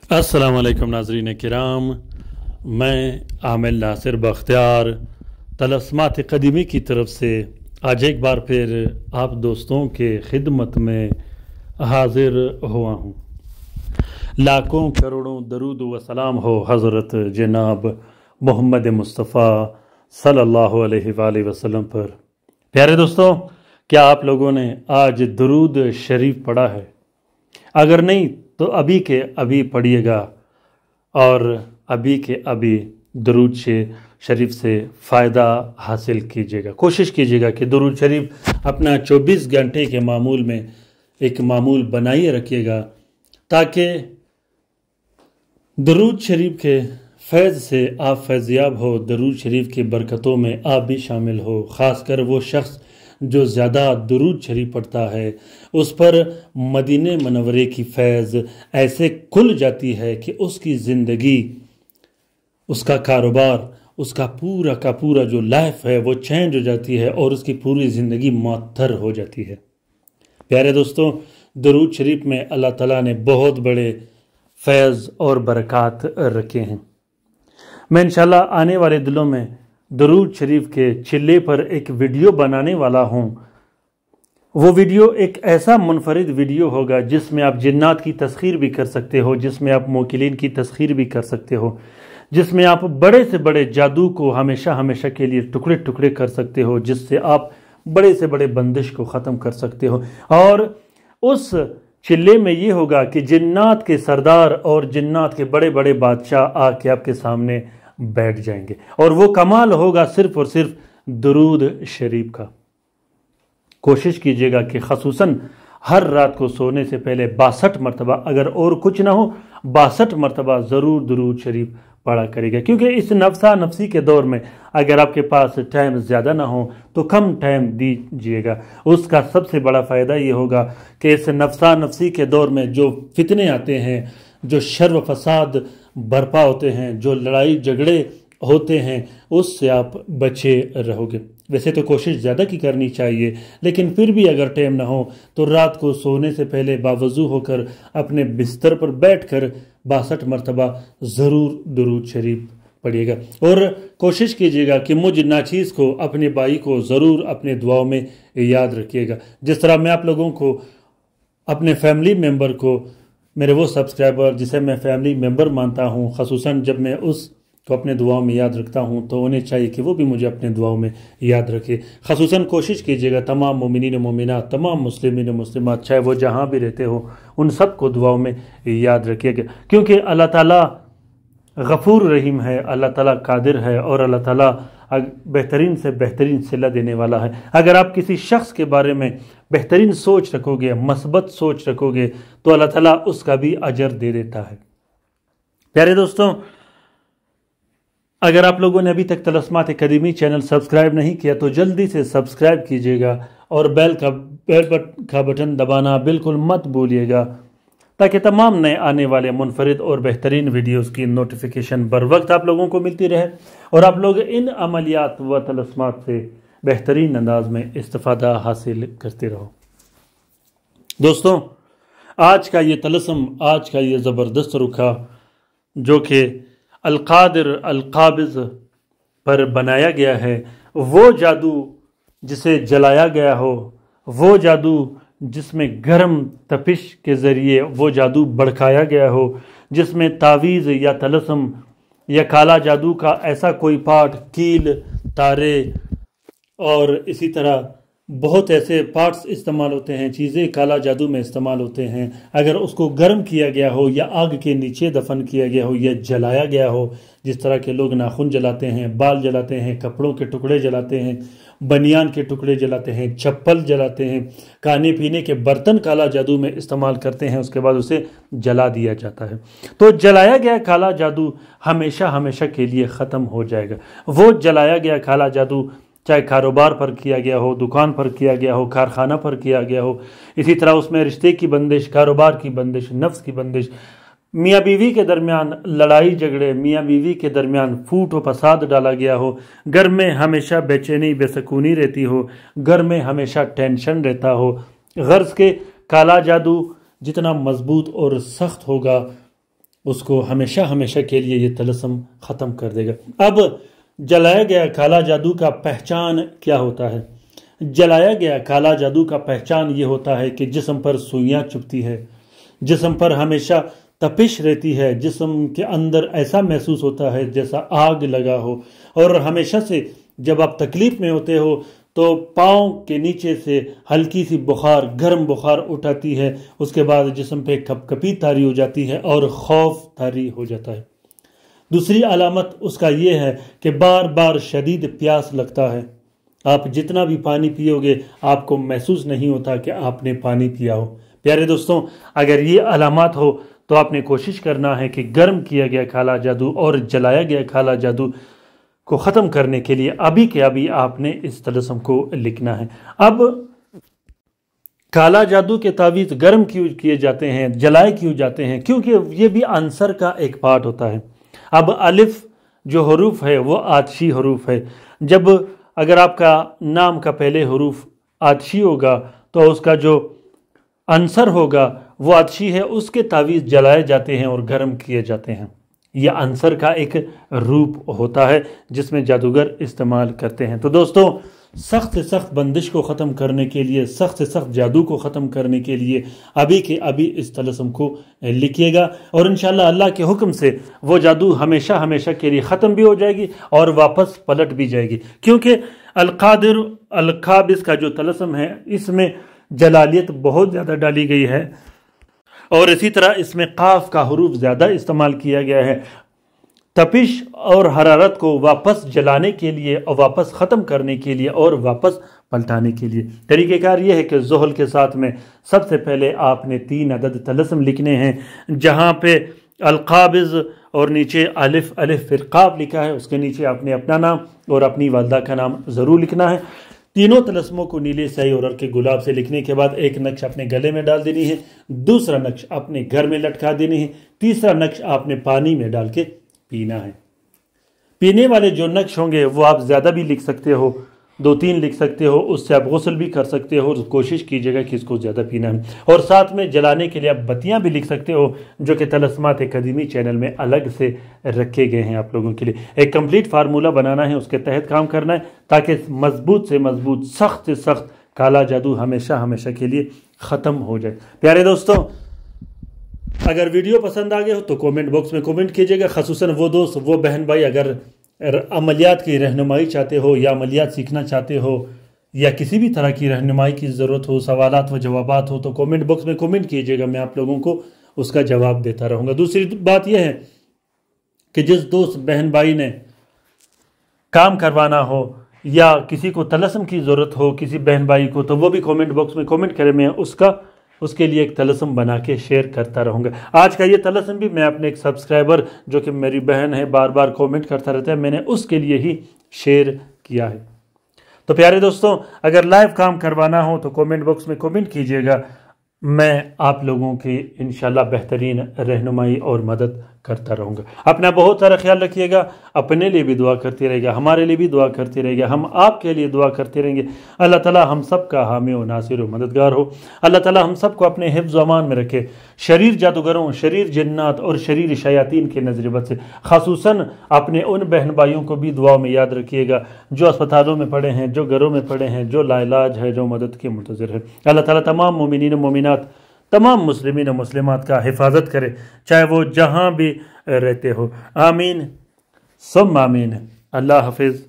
अस्सलाम वालेकुम नाज़रीन किराम, मैं आमिर नासिर बख्तियार तलस्मात क़दीमी की तरफ से आज एक बार फिर आप दोस्तों के खिदमत में हाजिर हुआ हूँ। लाखों करोड़ों दरूद व सलाम हो हज़रत जनाब मोहम्मद मुस्तफ़ा सल्लल्लाहु अलैहि वसल्लम पर। प्यारे दोस्तों, क्या आप लोगों ने आज दरूद शरीफ पढ़ा है? अगर नहीं तो अभी के अभी पढ़िएगा और अभी के अभी दरूद शरीफ से फ़ायदा हासिल कीजिएगा। कोशिश कीजिएगा कि दरूद शरीफ अपना 24 घंटे के मामूल में एक मामूल बनाइए रखिएगा, ताकि दरूद शरीफ के फैज़ से आप फैज़याब हो, दरूद शरीफ की बरकतों में आप भी शामिल हो। ख़ासकर वो शख्स जो ज़्यादा दरूद शरीफ पढ़ता है उस पर मदीने मनवरे की फैज़ ऐसे खुल जाती है कि उसकी ज़िंदगी, उसका कारोबार, उसका पूरा का पूरा जो लाइफ है वो चेंज हो जाती है और उसकी पूरी ज़िंदगी मुअत्तर हो जाती है। प्यारे दोस्तों, दरूद शरीफ में अल्लाह ताला ने बहुत बड़े फैज़ और बरक़ात रखे हैं। मैं इंशाल्लाह आने वाले दिनों में दरूद शरीफ के चिल्ले पर एक वीडियो बनाने वाला हूँ। वो वीडियो एक ऐसा मुनफरिद वीडियो होगा जिसमें आप जिन्नात की तस्खीर भी कर सकते हो, जिसमें आप मोकिलीन की तस्खीर भी कर सकते हो, जिसमें आप बड़े से बड़े जादू को हमेशा हमेशा के लिए टुकड़े टुकड़े कर सकते हो, जिससे आप बड़े से बड़े बंदिश को ख़त्म कर सकते हो। और उस चिल्ले में ये होगा कि जिन्नात के सरदार और जिन्नात के बड़े बड़े बादशाह आके आपके सामने बैठ जाएंगे और वो कमाल होगा सिर्फ और सिर्फ दरूद शरीफ का। कोशिश कीजिएगा कि खसूसन हर रात को सोने से पहले 62 मरतबा, अगर और कुछ ना हो 62 मरतबा ज़रूर दरूद शरीफ पढ़ा करेगा। क्योंकि इस नफ्सा नफसी के दौर में अगर आपके पास टाइम ज़्यादा ना हो तो कम टाइम दीजिएगा। उसका सबसे बड़ा फ़ायदा ये होगा कि इस नफ्सा नफसी के दौर में जो फितने आते हैं, जो शर व फसाद बर्पा होते हैं, जो लड़ाई झगड़े होते हैं, उससे आप बचे रहोगे। वैसे तो कोशिश ज़्यादा की करनी चाहिए, लेकिन फिर भी अगर टाइम ना हो तो रात को सोने से पहले बावजू होकर अपने बिस्तर पर बैठकर 62 मरतबा ज़रूर दरूद शरीफ पढ़िएगा। और कोशिश कीजिएगा कि मुझ नाचीज़ को, अपने भाई को ज़रूर अपने दुआओं में याद रखिएगा। जिस तरह मैं आप लोगों को, अपने फैमिली मेम्बर को, मेरे वो सब्सक्राइबर जिसे मैं फैमिली मेम्बर मानता हूँ, ख़ुसूसन जब मैं उसको अपने दुआओं में याद रखता हूँ तो उन्हें चाहिए कि वो भी मुझे अपने दुआओं में याद रखे। ख़ुसूसन कोशिश कीजिएगा तमाम मोमिनीन मोमिनात, तमाम मुस्लिमीन मुस्लिमात, चाहे वो जहाँ भी रहते हो, उन सब को दुआओं में याद रखिएगा। क्योंकि अल्लाह ताला गफ़ूर रहीम है, अल्लाह ताला कादिर है और अल्लाह ताला बेहतरीन से बेहतरीन सिला देने वाला है। अगर आप किसी शख्स के बारे में बेहतरीन सोच रखोगे, मस्बत सोच रखोगे, तो अल्लाह ताला उसका भी अजर दे देता है। प्यारे दोस्तों, अगर आप लोगों ने अभी तक तलस्मात क़दीमी चैनल सब्सक्राइब नहीं किया तो जल्दी से सब्सक्राइब कीजिएगा और बेल का बटन दबाना बिल्कुल मत भूलिएगा, ताकि तमाम नए आने वाले मुनफरिद और बेहतरीन वीडियोस की नोटिफिकेशन बर वक्त आप लोगों को मिलती रहे और आप लोग इन अमलियात व तलस्मात से बेहतरीन अंदाज में इस्तिफ़ादा हासिल करते रहो। दोस्तों, आज का ये तलस्म, आज का ये ज़बरदस्त रुखा जो कि अल-क़ादिर अल-क़ाबिज़ पर बनाया गया है, वो जादू जिसे जलाया गया हो, वो जादू जिसमें गर्म तपिश के ज़रिए वो जादू भड़काया गया हो, जिसमें तावीज़ या तलस्म या काला जादू का ऐसा कोई पार्ट, कील, तारे और इसी तरह बहुत ऐसे पार्ट्स इस्तेमाल होते हैं, चीज़ें काला जादू में इस्तेमाल होते हैं। अगर उसको गर्म किया गया हो या आग के नीचे दफन किया गया हो या जलाया गया हो, जिस तरह के लोग नाखून जलाते हैं, बाल जलाते हैं, कपड़ों के टुकड़े जलाते हैं, बनियान के टुकड़े जलाते हैं, चप्पल जलाते हैं, खाने पीने के बर्तन काला जादू में इस्तेमाल करते हैं, उसके बाद उसे जला दिया जाता है। तो जलाया गया काला जादू हमेशा हमेशा के लिए ख़त्म हो जाएगा। वो जलाया गया काला जादू चाहे कारोबार पर किया गया हो, दुकान पर किया गया हो, कारखाना पर किया गया हो, इसी तरह उसमें रिश्ते की बंदिश, कारोबार की बंदिश, नफ्स की बंदिश, मियाँ बीवी के दरमियान लड़ाई झगड़े, मियाँ बीवी के दरमियान फूट व फसाद डाला गया हो, घर में हमेशा बेचैनी बेसकूनी रहती हो, घर में हमेशा टेंशन रहता हो, गर्ज के काला जादू जितना मजबूत और सख्त होगा اس کو ہمیشہ ہمیشہ کے لیے یہ طلسم ختم کر دے گا۔ اب جلایا گیا کالا جادو کا پہچان کیا ہوتا ہے؟ جلایا گیا کالا جادو کا پہچان یہ ہوتا ہے کہ جسم پر سوئیاں چبھتی ہے، جسم پر ہمیشہ تپش رہتی ہے، جسم کے اندر ایسا محسوس ہوتا ہے جیسا آگ لگا ہو، اور ہمیشہ سے جب آپ تکلیف میں ہوتے ہو تو پاؤں کے نیچے سے ہلکی سی بخار، گرم بخار اٹھاتی ہے، اس کے بعد جسم پہ کپ کپی طاری ہو جاتی ہے اور خوف طاری ہو جاتا ہے۔ دوسری علامت اس کا یہ ہے کہ بار بار شدید پیاس لگتا ہے۔ آپ جتنا بھی پانی پیو گے آپ کو محسوس نہیں ہوتا کہ آپ نے پانی پیا ہو۔ پیارے دوستوں، اگر یہ علامات ہو تو آپ نے کوشش کرنا ہے کہ گرم کیا گیا کالا جادو اور جلایا گیا کالا جادو کو ختم کرنے کے لیے ابھی کے ابھی آپ نے اس طلسم کو لکھنا ہے۔ اب کالا جادو کے تعویذ گرم کیوں کیے جاتے ہیں، جلائے کیوں جاتے ہیں؟ کیونکہ یہ بھی عنصر کا ایک پارٹ ہوتا ہے۔ اب الف جو حروف ہے وہ آتشی حروف ہے۔ جب اگر آپ کا نام کا پہلے حروف آتشی ہوگا تو اس کا جو عنصر ہوگا وہ آتشی ہے، اس کے تعویذ جلائے جاتے ہیں اور گرم کیے جاتے ہیں۔ یہ عنصر کا ایک روپ ہوتا ہے جس میں جادوگر استعمال کرتے ہیں۔ تو دوستو، سخت سے سخت بندش کو ختم کرنے کے لیے، سخت سے سخت جادو کو ختم کرنے کے لیے ابھی کے ابھی اس طلسم کو لکھیے گا، اور انشاءاللہ اللہ کے حکم سے وہ جادو ہمیشہ ہمیشہ کے لیے ختم بھی ہو جائے گی اور واپس پلٹ بھی جائے گی، کیونکہ القادر القابض کا جو طلسم ہے اس میں جلالیت بہت زیادہ ڈالی گئی ہے، اور اسی طرح اس میں قاف کا حروف زیادہ استعمال کیا گیا ہے۔ تپش اور حرارت کو واپس جلانے کے لیے اور واپس ختم کرنے کے لیے اور واپس پلٹانے کے لیے طریقہ کار یہ ہے کہ زحل کے ساتھ میں سب سے پہلے آپ نے 3 عدد طلسم لکھنے ہیں، جہاں پہ القابض اور نیچے الف الف پھر قاف لکھا ہے، اس کے نیچے آپ نے اپنا نام اور اپنی والدہ کا نام ضرور لکھنا ہے۔ تینوں طلسموں کو نیلے سیاہی اور عرق کے گلاب سے لکھنے کے بعد ایک نقش اپنے گلے میں ڈال دینی ہے، دوسرا نقش اپنے گھر میں لٹکا دینی ہے، تیسرا نقش آپ نے پانی میں ڈال کے پینا ہے۔ پینے والے جو نقش ہوں گے وہ آپ زیادہ بھی لکھ سکتے ہو، 2-3 لکھ سکتے ہو، اس سے آپ غسل بھی کر سکتے ہو، اور کوشش کیجیے گا کہ اس کو زیادہ پینا ہے۔ اور ساتھ میں جلانے کے لیے آپ بتیاں بھی لکھ سکتے ہو، جو کہ طلسمات قدیمی چینل میں الگ سے رکھے گئے ہیں آپ لوگوں کے لیے۔ ایک کمپلیٹ فارمولہ بنانا ہے، اس کے تحت کام کرنا ہے، تاکہ مضبوط سے مضبوط، سخت سے سخت کالا جادو ہمیشہ ہمیشہ کے لیے ختم ہو جائے۔ پیارے دوستوں، اگر ویڈیو پسند آ گئے ہو تو کومنٹ باکس میں کومنٹ کیجیے گا، خصوصاً وہ دوست، وہ بہن بھائی اگر عملیات کی رہنمائی چاہتے ہو یا عملیات سیکھنا چاہتے ہو یا کسی بھی طرح کی رہنمائی کی ضرورت ہو، سوالات و جوابات ہو، تو کومنٹ باکس میں کومنٹ کیجیے گا، میں آپ لوگوں کو اس کا جواب دیتا رہوں گا۔ دوسری بات یہ ہے کہ جس دوست بہن بھائی نے کام کروانا ہو یا کسی کو طلسم کی ضرورت ہو کسی بہن بھائی کو، تو وہ بھی کومنٹ باکس میں کومنٹ کرے، میں اس کے لیے ایک طلسم بنا کے شیئر کرتا رہوں گا۔ آج کا یہ طلسم بھی میں اپنے ایک سبسکرائبر جو کہ میری بہن ہے، بار بار کومنٹ کرتا رہتا ہے، میں نے اس کے لیے ہی شیئر کیا ہے۔ تو پیارے دوستوں، اگر لائیو کام کروانا ہو تو کومنٹ باکس میں کومنٹ کیجیے گا، میں آپ لوگوں کی انشاءاللہ بہترین رہنمائی اور مدد کرتا رہوں گا۔ اپنا بہت سارا خیال رکھیے گا، اپنے لیے بھی دعا کرتے رہے گا، ہمارے لیے بھی دعا کرتے رہے گا، ہم آپ کے لیے دعا کرتے رہیں گے۔ اللہ تعالی ہم سب کا حامی و ناصر و مددگار ہو۔ اللہ تعالی ہم سب کو اپنے حفظ و امان میں رکھے، شریر جادوگروں، شریر جنات اور شریر شیاطین کے نظر بد سے۔ خصوصاً اپنے ان بہن بھائیوں کو بھی دعاؤں میں یاد رکھیے گا جو اسپتالوں میں پڑے ہیں، جو گھروں میں پڑے ہیں، جو لا علاج ہے، جو مدد کے منتظر ہے۔ اللہ تعالی تمام مومنین و مومنات، تمام مسلمین و مسلمات کا حفاظت کرے، چاہے وہ جہاں بھی رہتے ہو۔ آمین ثم آمین۔ اللہ حافظ۔